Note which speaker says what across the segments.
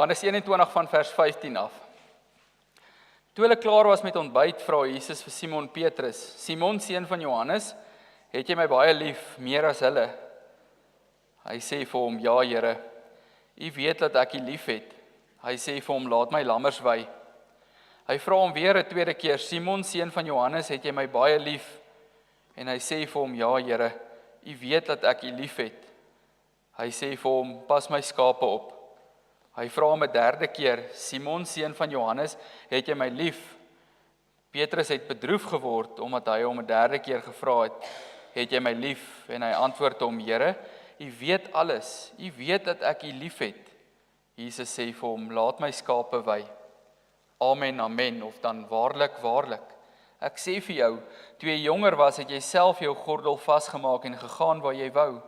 Speaker 1: Johannes 21 van vers 15 af. Toe hulle klaar was met ontbyt, vra Jesus vir Simon Petrus: Simon, seun van Johannes, het jy my baie lief, meer as hulle? Hy sê vir hom: Ja, Here, U weet dat ek U lief het. Hy sê vir hom: Laat my lammers wei. Hy vra hom weer 'n tweede keer: Simon, seun van Johannes, het jy my baie lief? En hy sê vir hom: Ja, Here, U weet dat ek U lief het. Hy sê vir hom: Pas my skape op. Hy vra hom 'n derde keer: Simon, seun van Johannes, het jy my lief? Petrus het bedroef geword, omdat hy hom 'n derde keer gevra het: Het jy my lief? En hy antwoord hom: Here, U weet alles. U weet dat ek U lief het. Jesus sê vir hom: Laat my skape wei. Amen, amen, of dan waarlik, waarlik. Ek sê vir jou, toe jy jonger was, het jy self jou gordel vasgemaak en gegaan waar jy wou.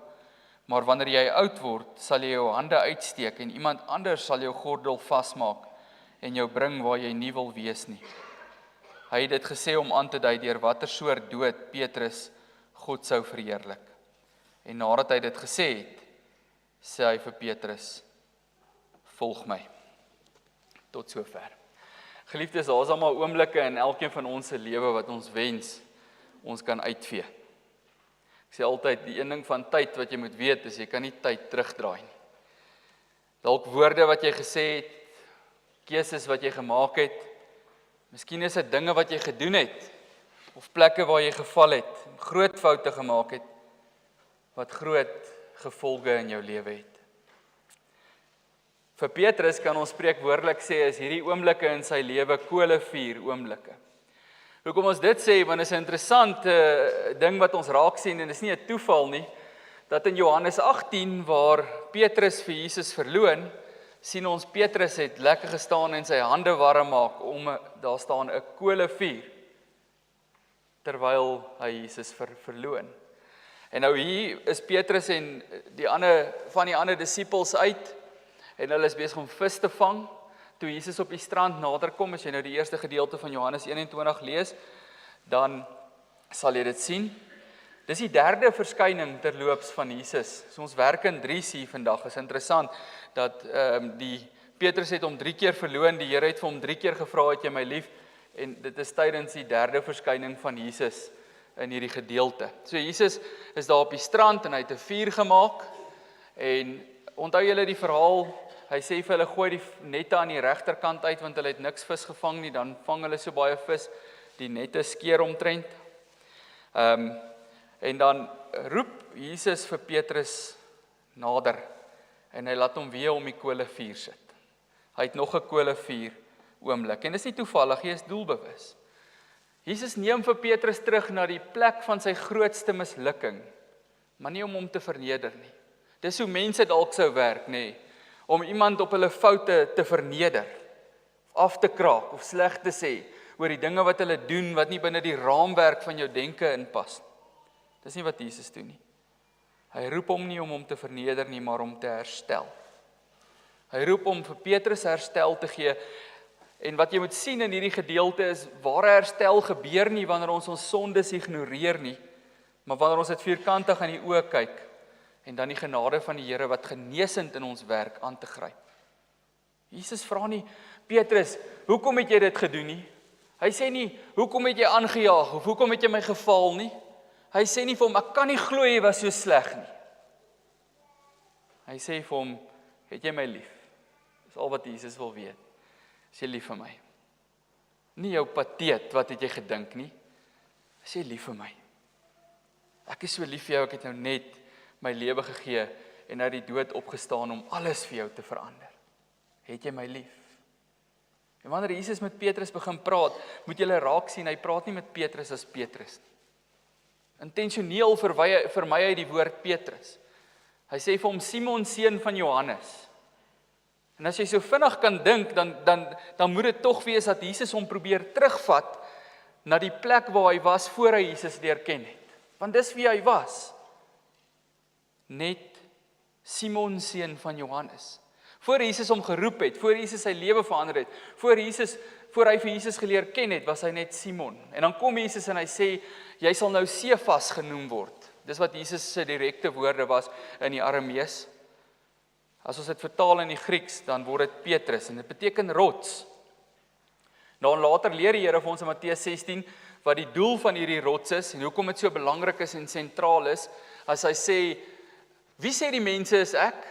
Speaker 1: Maar wanneer jy oud word, sal jy jou hande uitsteek en iemand anders sal jou gordel vasmaak en jou bring waar jy nie wil wees nie. Hy het dit gesê om aan te dui deur watter soort dood Petrus God sou verheerlik. En nadat hy dit gesê het, sê hy vir Petrus: Volg my. Tot sover. Geliefdes, daar is almal oomblikke in elkeen van ons se lewe wat ons wens ons kan uitvee. Ek sê altyd, die een ding van tyd wat jy moet weet is, jy kan nie tyd terugdraai nie. Dalk woorde wat jy gesê het, keuses wat jy gemaak het, miskien is dit dinge wat jy gedoen het, of plekke waar jy geval het, groot foute gemaak het, wat groot gevolge in jou lewe het. Vir Petrus kan ons spreekwoordelik sê, is hierdie oomblikke in sy lewe kolevuur oomblikke. Hoekom ons dit sê, want is 'n interessante ding wat ons raak sien, en is nie 'n toeval nie, dat in Johannes 18, waar Petrus vir Jesus verloon, sien ons Petrus het lekker gestaan en sy hande warm maak, daar staan 'n kolevuur, terwyl hy Jesus verloon. En nou hier is Petrus en van die ander disippels uit, en hulle is besig om vis te vang, toe Jesus op die strand naderkom. As jy nou die eerste gedeelte van Johannes 21 lees, dan sal jy dit sien. Dis die derde verskyning terloops van Jesus. So ons werk in 3 hier vandag. Is interessant dat Petrus het hom 3 keer verloon, die Here het vir hom 3 keer gevra: Het jy my lief? En dit is tydens die derde verskyning van Jesus in hierdie gedeelte. So Jesus is daar op die strand en hy het 'n vuur gemaak, en onthou julle die verhaal, hy sê vir hulle: Gooi die nette aan die regterkant uit, want hulle het niks vis gevang nie, dan vang hulle so baie vis, die nette skeer omtrent. En dan roep Jesus vir Petrus nader, en hy laat hom weer om die kolevuur sit. Hy het nog 'n kolevuur oomblik, en dis nie toevallig, hy is doelbewus. Jesus neem vir Petrus terug na die plek van sy grootste mislukking, maar nie om hom te verneder nie. Dis hoe mense dalk sou werk, nê, om iemand op hulle foute te verneder, af te kraak of sleg te sê oor die dinge wat hulle doen wat nie binne die raamwerk van jou denke inpas. Dis nie wat Jesus doen nie. Hy roep hom nie om hom te verneder nie, maar om te herstel. Hy roep hom vir Petrus herstel te gee. En wat jy moet sien in hierdie gedeelte is, ware herstel gebeur nie wanneer ons sondes ignoreer nie, maar wanneer ons dit vierkantig aan die oë kyk, en dan die genade van die Here wat genesend in ons werk aan te gryp. Jesus vra nie: Petrus, hoekom het jy dit gedoen nie? Hy sê nie: Hoekom het jy aangejaag, of hoekom het jy my geval nie? Hy sê nie vir hom: Ek kan nie glo jy was so sleg nie. Hy sê vir hom: Het jy my lief? Dis al wat Jesus wil weet. Is jy lief vir my? Nie jou pateet, wat het jy gedink nie? Is jy lief vir my? Ek is so lief vir jou, ek het nou net my lewe gegee en uit die dood opgestaan om alles vir jou te verander. Het jy my lief? En wanneer Jesus met Petrus begin praat, moet julle raak sien, hy praat nie met Petrus as Petrus nie. Intentioneel vermy hy die woord Petrus. Hy sê vir hom: Simon, seun van Johannes. En as jy so vinnig kan dink, dan moet dit tog wees dat Jesus hom probeer terugvat na die plek waar hy was voor hy Jesus leer ken het. Want dis wie hy was. Net Simon, seun van Johannes. Voor Jesus hom geroep het, voor Jesus sy lewe verander het, voor hy vir Jesus geleer ken het, was hy net Simon. En dan kom Jesus en hy sê: Jy sal nou Sefas genoem word. Dis wat Jesus se direkte woorde was in die Aramees. As ons dit vertaal in die Grieks, dan word dit Petrus en dit beteken rots. Dan later leer die Here vir ons in Matteus 16 wat die doel van hierdie rots is en hoekom dit so belangrik is en sentraal is. As hy sê, wie sê die mense is ek?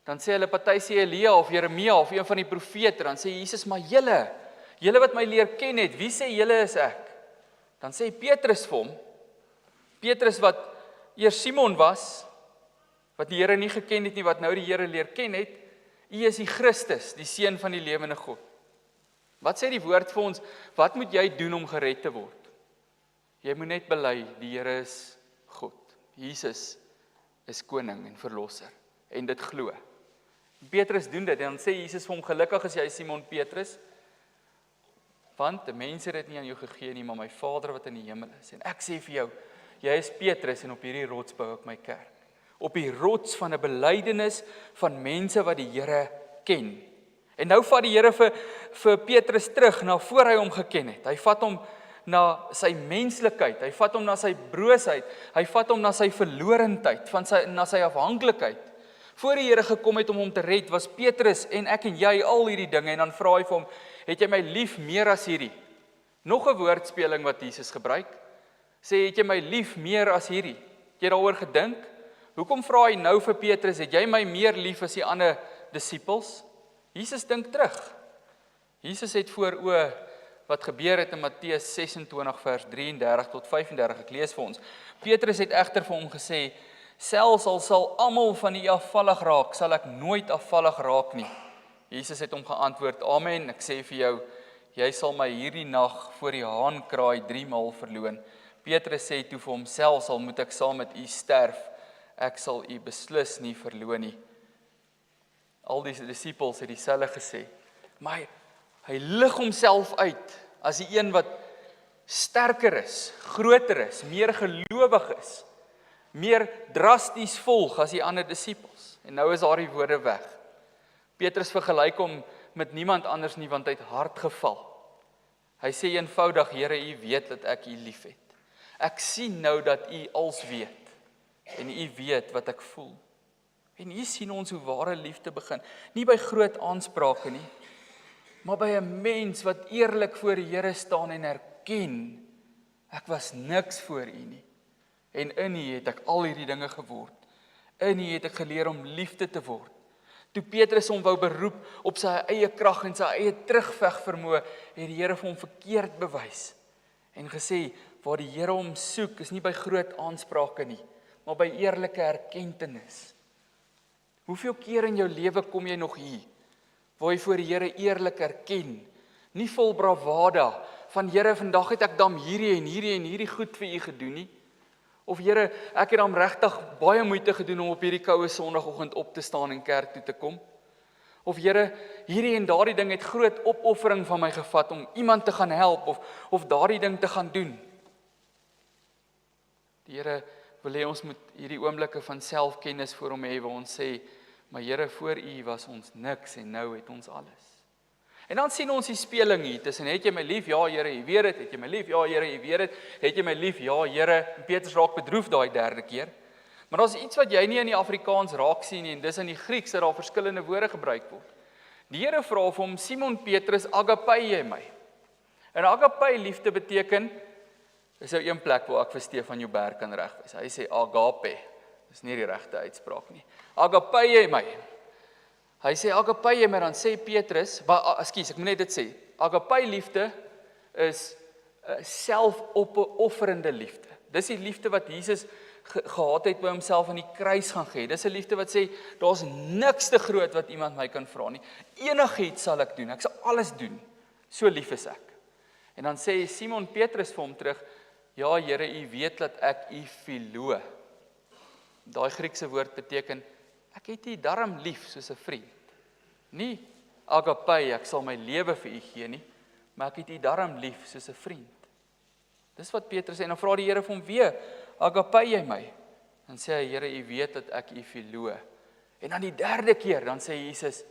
Speaker 1: Dan sê hulle party sê Elia of Jeremia of een van die profete, dan sê Jesus, maar julle wat my leer ken het, wie sê julle is ek? Dan sê Petrus vir hom, Petrus wat eers Simon was, wat die Here nie geken het nie, wat nou die Here leer ken het, U is die Christus, die Seun van die lewende God. Wat sê die woord vir ons, wat moet jy doen om gered te word? Jy moet net bely, die Here is God. Jesus is koning en verlosser, en dit glo. Petrus doen dit, en dan sê Jesus vir hom, gelukkig is jy Simon Petrus, want die mense het dit nie aan jou gegee nie, maar my Vader wat in die hemel is. En ek sê vir jou, jy is Petrus en op hierdie rots bou ek my kerk. Op die rots van 'n belydenis van mense wat die Here ken. En nou vat die Here vir Petrus terug na voor hy hom geken het. Hy vat hom na sy menslikheid, hy vat hom na sy broosheid, hy vat hom na sy verlorendheid, na sy afhanklikheid. Voor die Here gekom het om hom te red, was Petrus en ek en jy al hierdie dinge, en dan vra hy vir hom, het jy my lief meer as hierdie? Nog 'n woordspeling wat Jesus gebruik, sê, het jy my lief meer as hierdie? Het jy daaroor gedink? Hoekom vra hy nou vir Petrus, het jy my meer lief as die ander disippels? Jesus dink terug. Jesus het voor oë wat gebeur het in Matteus 26 vers 33 tot 35, ek lees vir ons. Petrus het egter vir hom gesê, selfs al sal almal van u afvallig raak, sal ek nooit afvallig raak nie. Jesus het hom geantwoord, amen, ek sê vir jou, jy sal my hierdie nag voor die haan kraai 3 maal verloon. Petrus sê toe vir hom, selfs al moet ek saam met u sterf, ek sal u beslis nie verloon nie. Al die disippels het dieselfde gesê, maar hy lig homself uit as die een wat sterker is, groter is, meer gelowig is, meer drasties volg as die ander disippels. En nou is daar die woorde weg. Petrus vergelyk hom met niemand anders nie, want hy het hard geval. Hy sê eenvoudig, Here, u weet dat ek u lief het. Ek sien nou dat u als weet, en u weet wat ek voel. En hier sien ons hoe ware liefde begin. Nie by groot aansprake nie, maar by 'n mens wat eerlik voor die Here staan en erken, ek was niks voor u nie. En in u het ek al hierdie dinge geword. In u het ek geleer om liefde te word. Toe Petrus hom wou beroep op sy eie krag en sy eie terugveg vermoë, het die Here vir hom verkeerd bewys. En gesê, waar die Here hom soek, is nie by groot aansprake nie, maar by eerlike erkentenis. Hoeveel keer in jou lewe kom jy nog hier, waar jy voor die Here eerlik erken, nie vol bravada, van Here, vandag het ek dan hierdie en hierdie en hierdie goed vir u gedoen nie, of Here, ek het dan regtig baie moeite gedoen om op hierdie koue Sondagoggend op te staan en kerk toe te kom, of Here, hierdie en daardie ding het groot opoffering van my gevat, om iemand te gaan help, of daardie ding te gaan doen. Die Here wil hê ons moet hierdie oomblikke van selfkennis voor hom hê, waar ons sê, maar Here, voor u was ons niks, en nou het ons alles. En dan sien ons die speling hier, tussen, het jy my lief, ja Here, u weet het, het jy my lief, ja Here, u weet het, het jy my lief, ja Here, en Petrus raak bedroef daai derde keer, maar daar is iets wat jy nie in die Afrikaans raak sien nie, en dis in die Grieks, dat daar verskillende woorde gebruik word. Die Here vra vir hom, Simon Petrus, agapai jy my? En agapai liefde beteken, is nou een plek waar ek vir Stefan Joubert kan regwys. Hy sê agape, dis nie die regte uitspraak nie. Agapai jy my? Hy sê agapai jy my, dan sê Petrus, ek moet net dit sê, agapai liefde is selfopofferende liefde. Dis die liefde wat Jesus gehad het by homself aan die kruis gaan gee. Dis 'n liefde wat sê, daar's niks te groot wat iemand my kan vra nie. Enigiets sal ek doen, ek sal alles doen. So lief is ek. En dan sê Simon Petrus vir hom terug, ja Here, u weet dat ek u philo. Daai Griekse woord beteken, ek het u darm lief soos 'n vriend. Nie agapai, ek sal my lewe vir u gee nie, maar ek het u darm lief soos 'n vriend. Dis wat Petrus sê, en dan vra die Here vir hom weer, agapai jy my? Dan sê hy, Here, u weet dat ek u philo. En dan die derde keer, dan sê Jesus,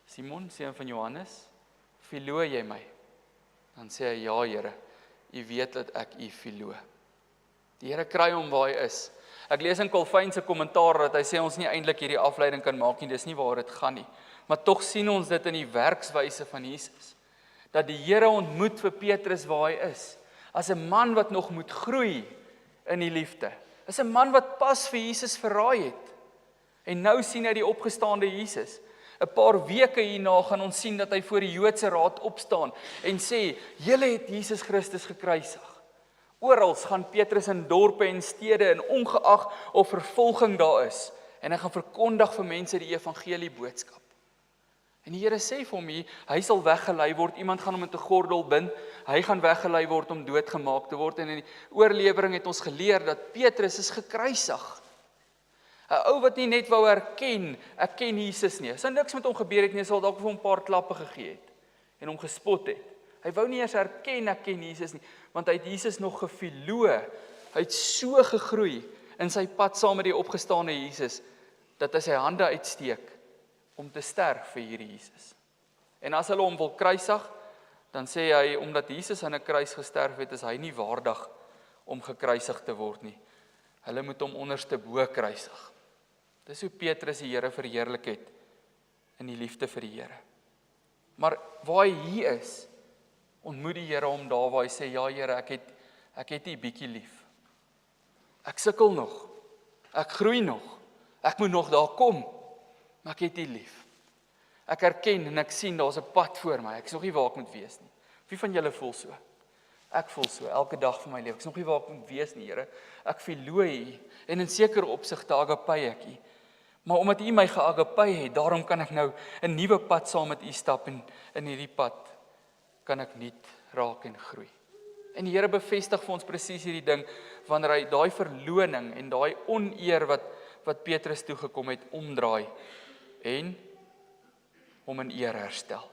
Speaker 1: Simon, seun van Johannes, philo jy my? Dan sê hy, ja Here, u weet dat ek u philo. Die Here kry hom waar hy is. Ek lees in Calvin se kommentaar dat hy sê ons nie eintlik hierdie afleiding kan maak nie, dis nie waar dit gaan nie. Maar tog sien ons dit in die werkswyse van Jesus. Dat die Here ontmoet vir Petrus waar hy is, as 'n man wat nog moet groei in die liefde. As 'n man wat pas vir Jesus verraai het. En nou sien hy die opgestaande Jesus. 'n Paar weke hierna gaan ons sien dat hy voor die Joodse raad opstaan en sê, julle het Jesus Christus gekruisig. Oral gaan Petrus in dorpe en stede en ongeag of vervolging daar is. En hy gaan verkondig vir mense die evangelie boodskap. En die Here sê vir hom hier, hy sal weggelei word, iemand gaan hom met 'n gordel bind, hy gaan weggelei word om doodgemaak te word. En in die oorlewering het ons geleer dat Petrus is gekruisig. 'n Ou wat nie net wou erken, ek ken Jesus nie. As daar niks met hom gebeur het nie, sal dalk vir hom 'n paar klappe gegee het en hom gespot het. Hy wou nie eers erken ek ken Jesus nie, want hy het Jesus nog gefiloo. Hy het so gegroei in sy pad saam met die opgestaane Jesus, dat hy sy hande uitsteek om te sterf vir hierdie Jesus. En as hulle hom wil kruisig, dan sê hy, omdat Jesus aan 'n kruis gesterf het, is hy nie waardig om gekruisig te word nie. Hulle moet hom onderste bo kruisig. Dis hoe Petrus die Here verheerlik het in die liefde vir die Here. Maar waar hy hier is, ontmoet die Here hom daar waar hy sê, ja Here, ek het U bietjie lief. Ek sukkel nog, ek groei nog, ek moet nog daar kom, maar ek het U lief. Ek erken en ek sien daar's 'n pad voor my, ek is nog nie waar ek moet wees nie. Wie van julle voel so? Ek voel so, elke dag van my lewe, ek is nog nie waar ek moet wees nie, Here. Ek verloor U, en in sekere opsigte agapai ek U. Maar omdat U my geagapai het, daarom kan ek nou 'n nuwe pad saam met U stap, en in hierdie pad kan ek nuut raak en groei. En die Here bevestig vir ons presies hierdie ding, wanneer hy daai verloning en daai oneer wat Petrus toegekom het, omdraai, en hom in eer herstel.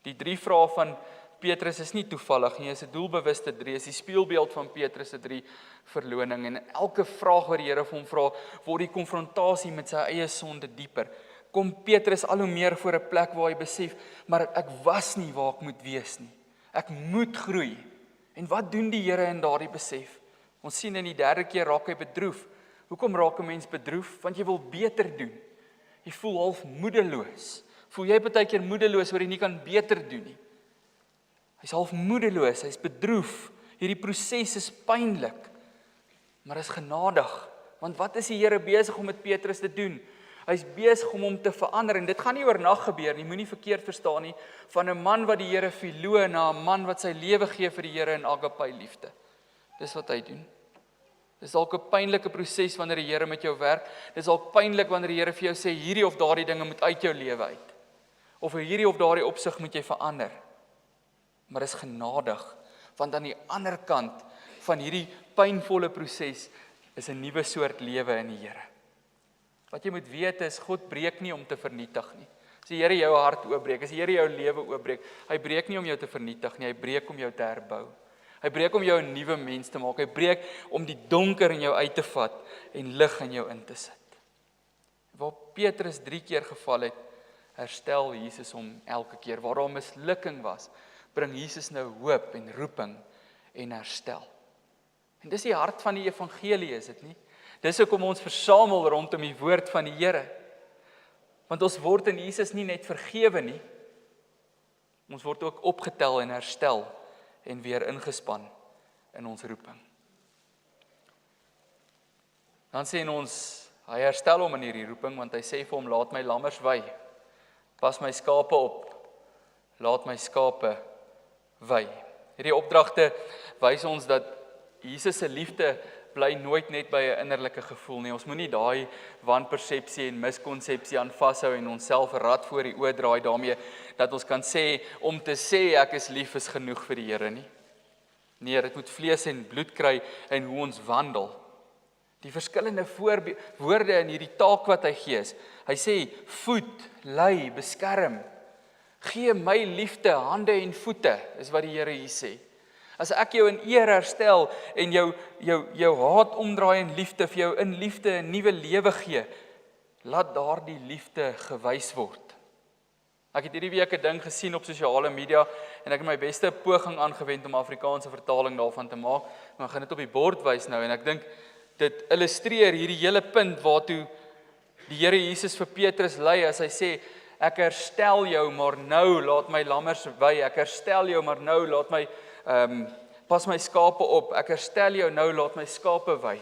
Speaker 1: Die 3 vrae van Petrus is nie toevallig nie, is 'n doelbewuste 3, is die spieelbeeld van Petrus se 3 verloning, en elke vraag wat die Here vir hom vra, word die konfrontasie met sy eie sonde dieper. Kom Petrus al hoe meer voor 'n plek waar hy besef, maar ek was nie waar ek moet wees nie. Ek moet groei. En wat doen die Here in daardie besef? Ons sien in die 3de keer raak hy bedroef. Hoekom raak 'n mens bedroef? Want jy wil beter doen. Jy voel half moedeloos. Voel jy baie keer moedeloos oor jy nie kan beter doen nie? Hy's half moedeloos, hy's bedroef. Hierdie proses is pynlik, maar is genadig. Want wat is die Here besig om met Petrus te doen? Hy's besig om hom te verander, en dit gaan nie oornag gebeur nie, moenie verkeerd verstaan nie, van 'n man wat die Here verloor na 'n man wat sy lewe gee vir die Here in agapai liefde. Dis wat hy doen. Dis dalk 'n pynlike proses wanneer die Here met jou werk. Dis dalk pynlik wanneer die Here vir jou sê hierdie of daardie dinge moet uit jou lewe uit. Of in hierdie of daardie opsig moet jy verander. Maar is genadig, want aan die ander kant van hierdie pynvolle proses is 'n nuwe soort lewe in die Here. Wat jy moet weet is, God breek nie om te vernietig nie. As die Here jou hart oopbreek, as die Here jou lewe oopbreek, hy breek nie om jou te vernietig nie, hy breek om jou te herbou. Hy breek om jou 'n nuwe mens te maak, hy breek om die donker in jou uit te vat en lig in jou in te sit. Waar Petrus 3 keer geval het, herstel Jesus hom elke keer. Waar daar mislukking was, bring Jesus nou hoop en roeping en herstel. En dis die hart van die evangelie, is dit nie? Dis hoekom ons versamel rondom die woord van die Here. Want ons word in Jesus nie net vergewe nie, ons word ook opgetel en herstel en weer ingespan in ons roeping. Dan sê ons, hy herstel hom in hierdie roeping, want hy sê vir hom, laat my lammers wei, pas my skape op, laat my skape wei. Hierdie opdragte wys ons dat Jesus se liefde bly nooit net by 'n innerlike gevoel nie. Ons moenie daai wanpersepsie en miskonsepsie aan vashou en onsself 'n rad voor die oë draai daarmee dat ons kan sê om te sê ek is lief is genoeg vir die Here nie. Nee, dit moet vlees en bloed kry in hoe ons wandel. Die verskillende woorde in hierdie taak wat hy gee is. Hy sê voed, lei, beskerm. Gee my liefde hande en voete, is wat die Here hier sê. As ek jou in eer herstel en jou haat omdraai in liefde, vir jou in liefde 'n nuwe lewe gee, laat daardie liefde gewys word. Ek het hierdie week 'n ding gesien op sosiale media en ek het my beste poging aangewend om 'n Afrikaanse vertaling daarvan te maak, maar ek gaan dit op die bord wys nou en ek dink dit illustreer hierdie hele punt waartoe die Here Jesus vir Petrus lei as hy sê, ek herstel jou, maar nou laat my lammers wy, ek herstel jou, maar nou laat my, pas my skape op, ek herstel jou, nou laat my skape wy.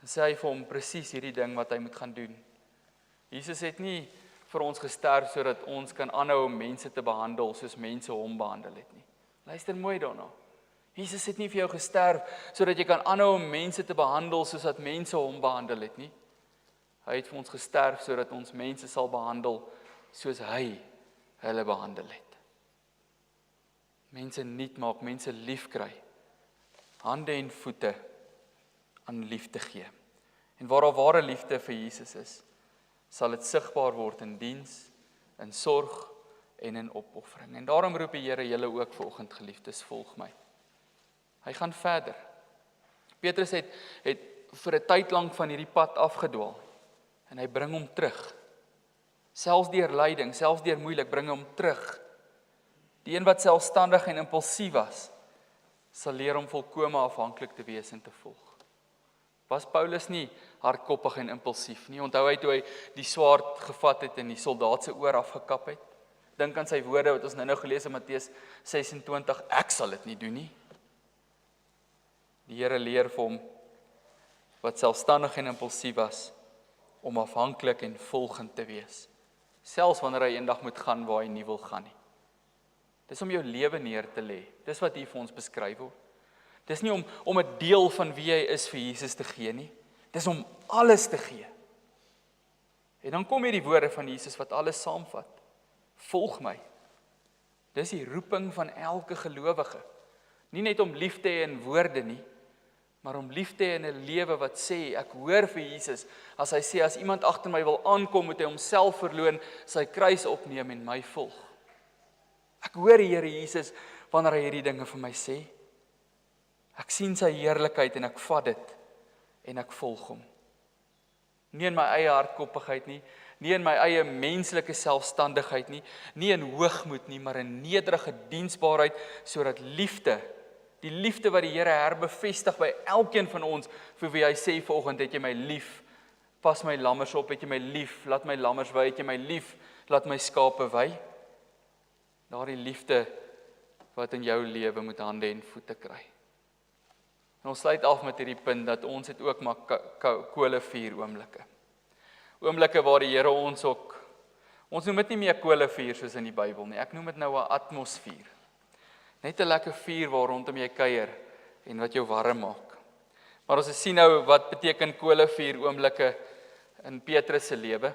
Speaker 1: En sê hy vir hom presies hierdie ding wat hy moet gaan doen. Jesus het nie vir ons gesterf sodat ons kan aanhou om mense te behandel soos mense hom behandel het nie. Luister mooi daarna. Jesus het nie vir jou gesterf sodat jy kan aanhou om mense te behandel soos dat mense hom behandel het nie. Hy het vir ons gesterf sodat ons mense sal behandel soos hy hulle behandel het. Mense nuut maak, mense lief kry. Hande en voete aan liefde gee. En waar daar ware liefde vir Jesus is, sal dit sigbaar word in diens, in sorg en in opoffering. En daarom roep die Here julle ook vanoggend, geliefdes, volg my. Hy gaan verder. Petrus het vir 'n tyd lank van hierdie pad afgedwaal en hy bring hom terug. Selfs deur lyding, selfs deur moeilik, bring hom terug. Die een wat selfstandig en impulsief was, sal leer om volkome afhanklik te wees en te volg. Was Paulus nie hardkoppig en impulsief nie? Onthou hy toe hy die swaard gevat het en die soldaat se oor afgekap het? Dink aan sy woorde wat ons nou gelees het in Matteus 26, ek sal dit nie doen nie. Die Here leer vir hom wat selfstandig en impulsief was om afhanklik en volgend te wees. Selfs wanneer hy eendag moet gaan waar hy nie wil gaan nie. Dis om jou lewe neer te lê. Dis wat hier vir ons beskryf word. Dis nie om 'n deel van wie hy is vir Jesus te gee nie. Dis om alles te gee. En dan kom hier die woorde van Jesus wat alles saamvat. Volg my. Dis die roeping van elke gelowige. Nie net om lief te hê in woorde nie, maar om lief te hê in 'n lewe wat sê, ek hoor vir Jesus, as hy sê, as iemand agter my wil aankom, moet hy homself verloon, sy kruis opneem en my volg. Ek hoor die Here Jesus, wanneer hy hierdie dinge vir my sê. Ek sien sy heerlikheid en ek vat dit, en ek volg hom. Nie in my eie hardkoppigheid nie, nie in my eie menslike selfstandigheid nie, nie in hoogmoed nie, maar in nederige diensbaarheid, sodat liefde, die liefde wat die Here herbevestig by elkeen van ons, vir wie hy sê vanoggend, het jy my lief, pas my lammers op, het jy my lief, laat my lammers wy, het jy my lief, laat my skape wy. Daardie liefde wat in jou lewe moet hande en voete kry. En ons sluit af met hierdie punt, dat ons het ook maar kolevuur oomblikke. Oomblikke waar die Here ons ook, ons noem dit nie meer kolevuur soos in die Bybel nie, ek noem dit nou 'n atmosfeer. Net 'n lekker vuur waar rondom jy kuier en wat jou warm maak. Maar ons sien nou wat beteken kolevuur oomblikke in Petrus se lewe.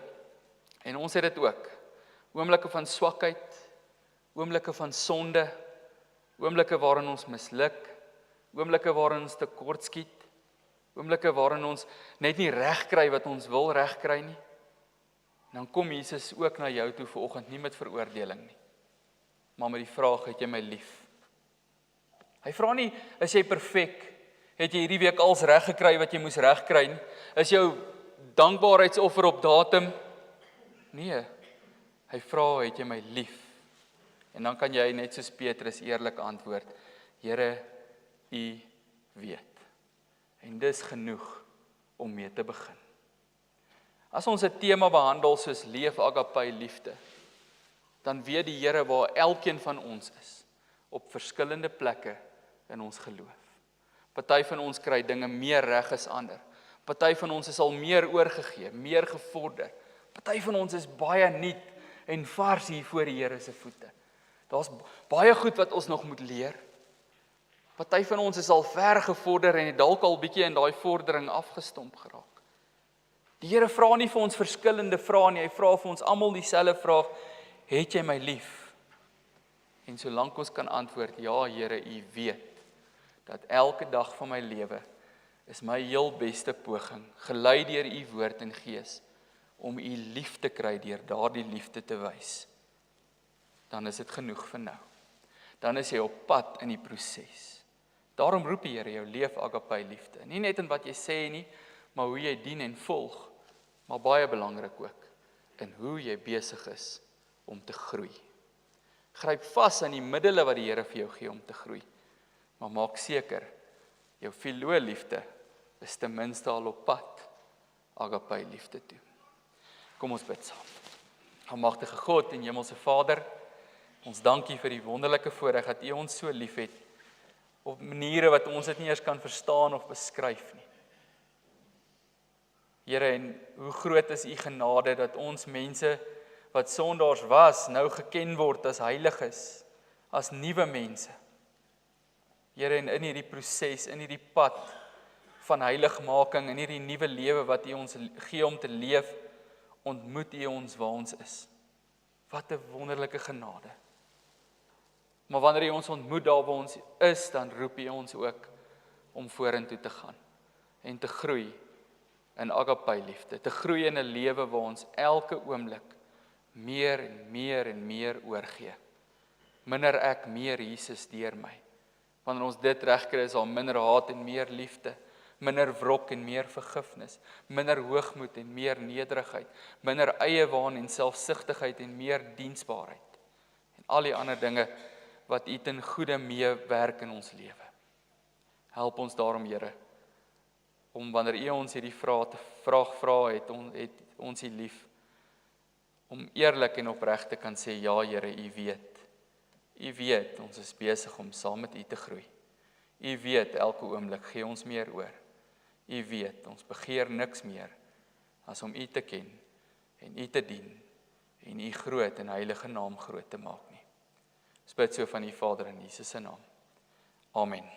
Speaker 1: En ons het dit ook. Oomblikke van swakheid, oomblikke van sonde, oomblikke waarin ons misluk, oomblikke waarin ons tekortskiet, oomblikke waarin ons net nie reg kry wat ons wil reg kry nie. Dan kom Jesus ook na jou toe vanoggend, nie met veroordeling nie, maar met die vraag, het jy my lief? Hy vra nie, is jy perfek? Het jy hierdie week als reg gekry wat jy moes reg kry nie? Is jou dankbaarheidsoffer op datum? Nee, hy vra, het jy my lief? En dan kan jy net soos Petrus eerlik antwoord, Here, U weet. En dis genoeg om mee te begin. As ons 'n tema behandel soos leef agape liefde, dan weet die Here waar elkeen van ons is, op verskillende plekke in ons geloof. Party van ons kry dinge meer reg as ander. Party van ons is al meer oorgegee, meer gevorder. Party van ons is baie nuut en vars hier voor die Here se voete. Daar's baie goed wat ons nog moet leer. Party van ons is al ver gevorder en het dalk al bietjie in daai vordering afgestomp geraak. Die Here vra nie vir ons verskillende vrae nie, hy vra vir ons almal dieselfde vraag, het jy my lief? En solank ons kan antwoord, ja Here, U weet, dat elke dag van my lewe is my heel beste poging, gelei deur U woord en gees, om U lief te kry deur daardie liefde te wys. Dan is dit genoeg vir nou. Dan is jy op pad in die proses. Daarom roep die Here jou, leef agape liefde. Nie net in wat jy sê nie, maar hoe jy dien en volg, maar baie belangrik ook, in hoe jy besig is om te groei. Gryp vas aan die middele wat die Here vir jou gee om te groei, maar maak seker, jou filoo liefde is ten minste al op pad agape liefde toe. Kom ons bid saam. Almagtige God en Hemelse Vader, ons dankie vir die wonderlike voorreg dat U ons so liefhet op maniere wat ons dit nie eers kan verstaan of beskryf nie. Here, en hoe groot is U genade dat ons mense wat sondaars was, nou geken word as heiliges, as nuwe mense. Here, en in hierdie proses, in hierdie pad van heiligmaking, in hierdie nuwe lewe wat U ons gee om te leef, ontmoet U ons waar ons is. Wat 'n wonderlike genade. Maar wanneer U ons ontmoet daar waar ons is, dan roep U ons ook om vorentoe te gaan en te groei in agape liefde, te groei in 'n lewe waar ons elke oomblik meer en meer en meer oorgee. Minder ek, meer Jesus deur my. Wanneer ons dit regkry, is daar minder haat en meer liefde, minder wrok en meer vergifnis, minder hoogmoed en meer nederigheid, minder eiewaan en selfsugtigheid en meer diensbaarheid. En al die ander dinge wat U ten goeie meewerk in ons lewe. Help ons daarom, Here, om wanneer U ons hierdie vraag vra, het ons U lief, om eerlik en opreg te kan sê, ja Here, U weet. U weet, ons is besig om saam met U te groei. U weet, elke oomblik gee ons meer oor. U weet, ons begeer niks meer as om U te ken en U te dien en U groot en heilige naam groot te maak nie. Ons bid so van U Vader in Jesus se naam. Amen.